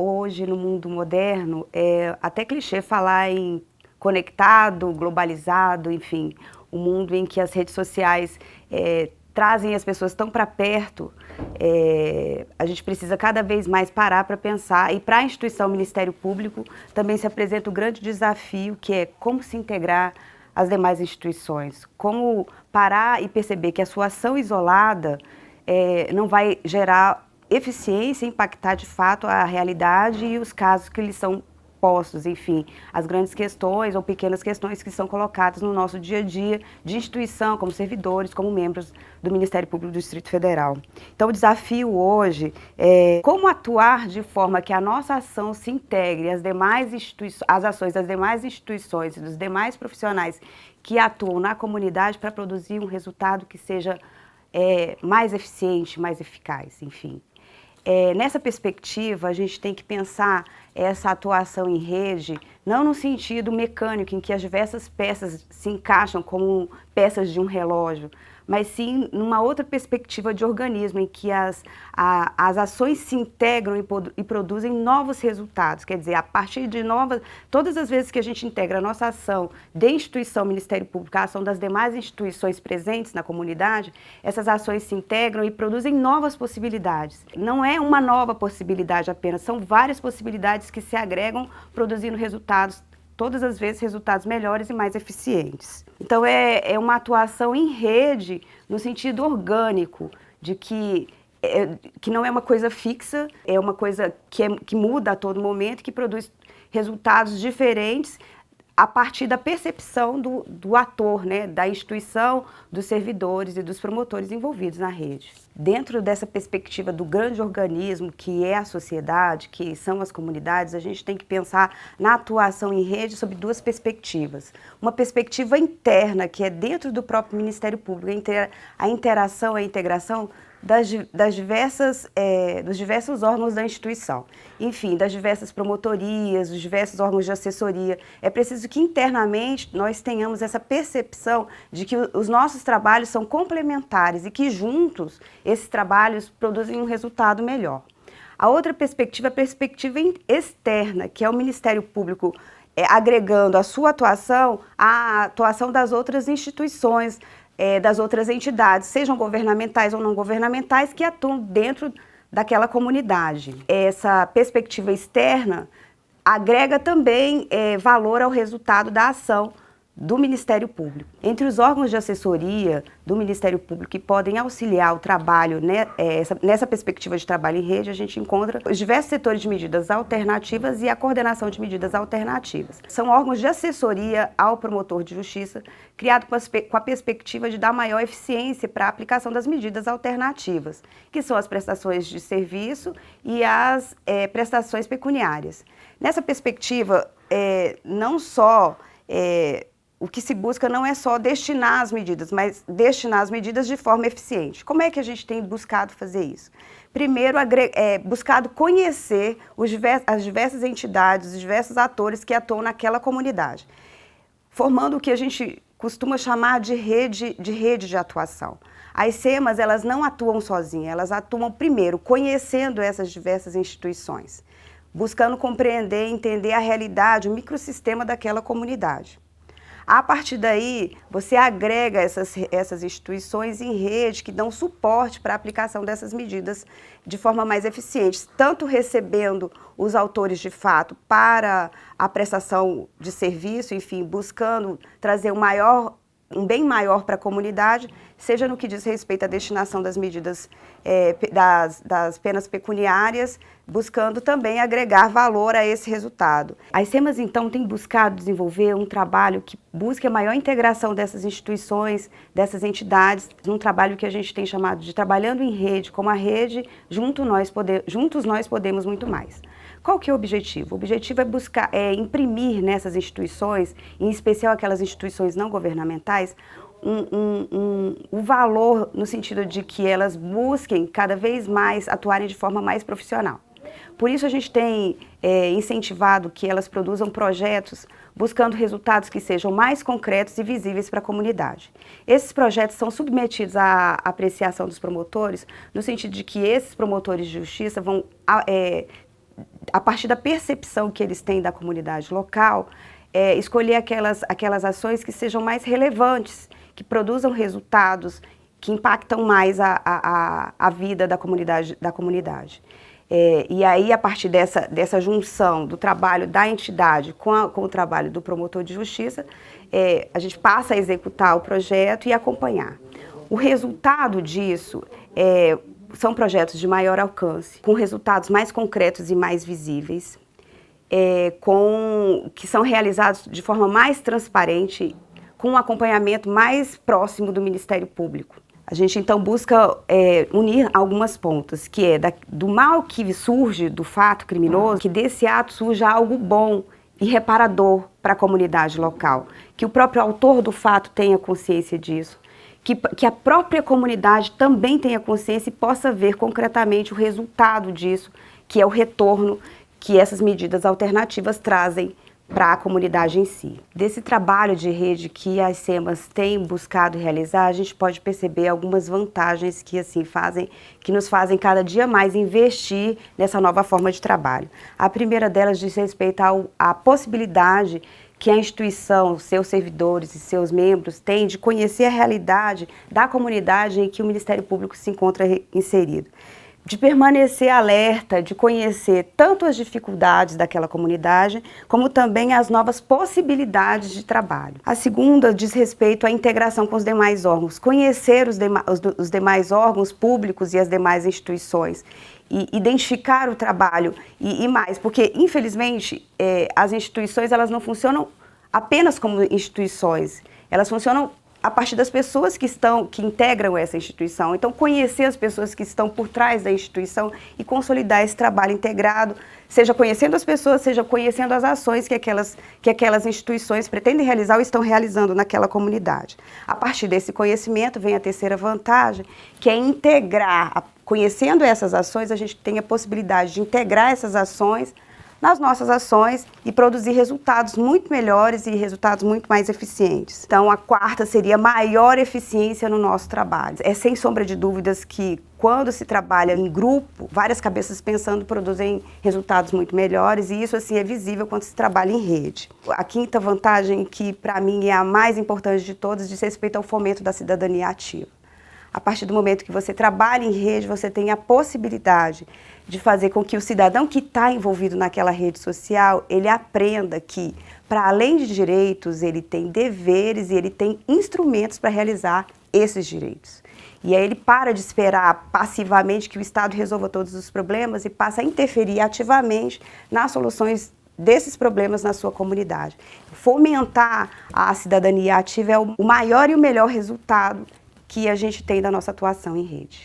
hoje no mundo moderno, é até clichê falar em conectado, globalizado, enfim, um mundo em que as redes sociais trazem as pessoas tão para perto, a gente precisa cada vez mais parar para pensar, e para a instituição Ministério Público também se apresenta o grande desafio, que é como se integrar às demais instituições, como parar e perceber que a sua ação isolada não vai gerar eficiência e impactar de fato a realidade e os casos que lhes são postos, enfim, as grandes questões ou pequenas questões que são colocadas no nosso dia a dia de instituição, como servidores, como membros do Ministério Público do Distrito Federal. Então, o desafio hoje é como atuar de forma que a nossa ação se integre às ações das demais instituições e dos demais profissionais que atuam na comunidade para produzir um resultado que seja mais eficiente, mais eficaz, enfim. Nessa perspectiva, a gente tem que pensar essa atuação em rede, não no sentido mecânico, em que as diversas peças se encaixam como peças de um relógio, mas sim numa outra perspectiva de organismo, em que as ações se integram e produzem novos resultados. Quer dizer, a partir de todas as vezes que a gente integra a nossa ação de instituição Ministério Público, a ação das demais instituições presentes na comunidade, essas ações se integram e produzem novas possibilidades. Não é uma nova possibilidade apenas, são várias possibilidades que se agregam, produzindo resultados, todas as vezes resultados melhores e mais eficientes. Então é uma atuação em rede no sentido orgânico, de que não é uma coisa fixa, é uma coisa que muda a todo momento, que produz resultados diferentes a partir da percepção do ator, né, da instituição, dos servidores e dos promotores envolvidos na rede. Dentro dessa perspectiva do grande organismo que é a sociedade, que são as comunidades, a gente tem que pensar na atuação em rede sob duas perspectivas. Uma perspectiva interna, que é dentro do próprio Ministério Público, a interação, a integração dos diversos órgãos da instituição, enfim, das diversas promotorias, dos diversos órgãos de assessoria. É preciso que internamente nós tenhamos essa percepção de que os nossos trabalhos são complementares e que juntos esses trabalhos produzem um resultado melhor. A outra perspectiva é a perspectiva externa, que é o Ministério Público agregando a sua atuação à atuação das outras instituições, das outras entidades, sejam governamentais ou não governamentais, que atuam dentro daquela comunidade. Essa perspectiva externa agrega também valor ao resultado da ação do Ministério Público. Entre os órgãos de assessoria do Ministério Público que podem auxiliar o trabalho, né, nessa perspectiva de trabalho em rede, a gente encontra os diversos setores de medidas alternativas e a coordenação de medidas alternativas. São órgãos de assessoria ao promotor de justiça, criado com a perspectiva de dar maior eficiência para a aplicação das medidas alternativas, que são as prestações de serviço e as prestações pecuniárias. Nessa perspectiva, o que se busca não é só destinar as medidas, mas destinar as medidas de forma eficiente. Como é que a gente tem buscado fazer isso? Primeiro, buscado conhecer as diversas entidades, os diversos atores que atuam naquela comunidade, formando o que a gente costuma chamar de rede de atuação. As SEMAs, elas não atuam sozinhas, elas atuam primeiro conhecendo essas diversas instituições, buscando compreender e entender a realidade, o microsistema daquela comunidade. A partir daí, você agrega essas instituições em rede que dão suporte para a aplicação dessas medidas de forma mais eficiente, tanto recebendo os autores de fato para a prestação de serviço, enfim, buscando trazer um bem maior para a comunidade, seja no que diz respeito à destinação das medidas das penas pecuniárias, buscando também agregar valor a esse resultado. As SEMAs, então, têm buscado desenvolver um trabalho que busque a maior integração dessas instituições, dessas entidades, num trabalho que a gente tem chamado de trabalhando em rede, como a rede, juntos nós podemos muito mais. Qual que é o objetivo? O objetivo é imprimir nessas instituições, em especial aquelas instituições não governamentais, um valor no sentido de que elas busquem cada vez mais atuarem de forma mais profissional. Por isso a gente tem incentivado que elas produzam projetos buscando resultados que sejam mais concretos e visíveis para a comunidade. Esses projetos são submetidos à apreciação dos promotores, no sentido de que esses promotores de justiça vão a partir da percepção que eles têm da comunidade local, escolher aquelas ações que sejam mais relevantes, que produzam resultados, que impactam mais a vida da comunidade. E aí, a partir dessa junção do trabalho da entidade com o trabalho do promotor de justiça, a gente passa a executar o projeto e acompanhar. O resultado disso são projetos de maior alcance, com resultados mais concretos e mais visíveis, que são realizados de forma mais transparente, com um acompanhamento mais próximo do Ministério Público. A gente, então, busca unir algumas pontas, que é do mal que surge do fato criminoso, que desse ato surja algo bom e reparador para a comunidade local, que o próprio autor do fato tenha consciência disso, que a própria comunidade também tenha consciência e possa ver concretamente o resultado disso, que é o retorno que essas medidas alternativas trazem para a comunidade em si. Desse trabalho de rede que as SEMAS têm buscado realizar, a gente pode perceber algumas vantagens que nos fazem cada dia mais investir nessa nova forma de trabalho. A primeira delas diz respeito à possibilidade que a instituição, seus servidores e seus membros têm de conhecer a realidade da comunidade em que o Ministério Público se encontra inserido. De permanecer alerta, de conhecer tanto as dificuldades daquela comunidade, como também as novas possibilidades de trabalho. A segunda diz respeito à integração com os demais órgãos, conhecer os demais órgãos públicos e as demais instituições, e identificar o trabalho e mais, porque infelizmente as instituições elas não funcionam apenas como instituições, elas funcionam a partir das pessoas que integram essa instituição. Então, conhecer as pessoas que estão por trás da instituição e consolidar esse trabalho integrado, seja conhecendo as pessoas, seja conhecendo as ações que aquelas instituições pretendem realizar ou estão realizando naquela comunidade. A partir desse conhecimento vem a terceira vantagem, que é integrar. Conhecendo essas ações, a gente tem a possibilidade de integrar essas ações nas nossas ações e produzir resultados muito melhores e resultados muito mais eficientes. Então, a quarta seria maior eficiência no nosso trabalho. É sem sombra de dúvidas que, quando se trabalha em grupo, várias cabeças pensando produzem resultados muito melhores, e isso assim é visível quando se trabalha em rede. A quinta vantagem, que para mim é a mais importante de todas, diz respeito ao fomento da cidadania ativa. A partir do momento que você trabalha em rede, você tem a possibilidade de fazer com que o cidadão que está envolvido naquela rede social, ele aprenda que, para além de direitos, ele tem deveres e ele tem instrumentos para realizar esses direitos. E aí ele para de esperar passivamente que o Estado resolva todos os problemas e passa a interferir ativamente nas soluções desses problemas na sua comunidade. Fomentar a cidadania ativa é o maior e o melhor resultado que a gente tem da nossa atuação em rede.